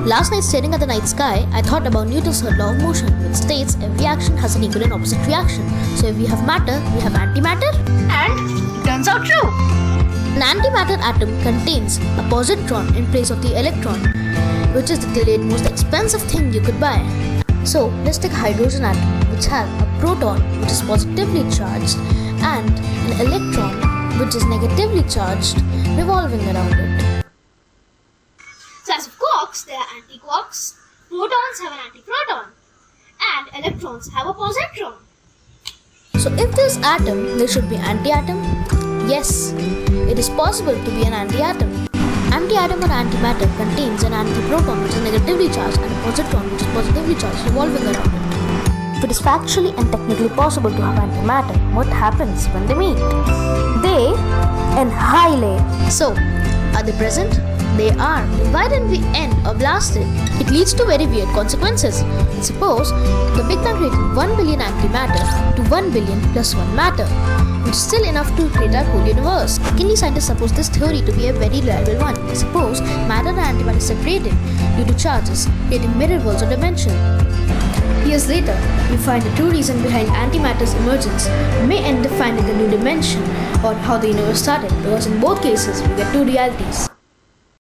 Last night, staring at the night sky, I thought about Newton's third law of motion, which states every action has an equal and opposite reaction. So if we have matter, we have antimatter. And it turns out true. An antimatter atom contains a positron in place of the electron, which is the delayed most expensive thing you could buy. So let's take a hydrogen atom, which has a proton, which is positively charged, and an electron, which is negatively charged, revolving around it. So as of quarks, there are antiquarks, protons have an antiproton, and electrons have a positron. So if there's atom, there should be antiatom? Yes, it is possible to be an antiatom. Antiatom or antimatter contains an antiproton, which is negatively charged, and a positron, which is positively charged, revolving around it. If it is factually and technically possible to have antimatter, what happens when they meet? They annihilate. So, are they present? They are. Why didn't we end or blast it? It leads to very weird consequences. Suppose the Big Bang created 1 billion antimatter to 1 billion plus 1 matter, which is still enough to create our whole universe. Secondly, scientists suppose this theory to be a very reliable one. Suppose matter and antimatter separated due to charges, creating mirror worlds of dimension. Years later, we find the true reason behind antimatter's emergence. We may end up finding a new dimension or how the universe started, because in both cases we get two realities.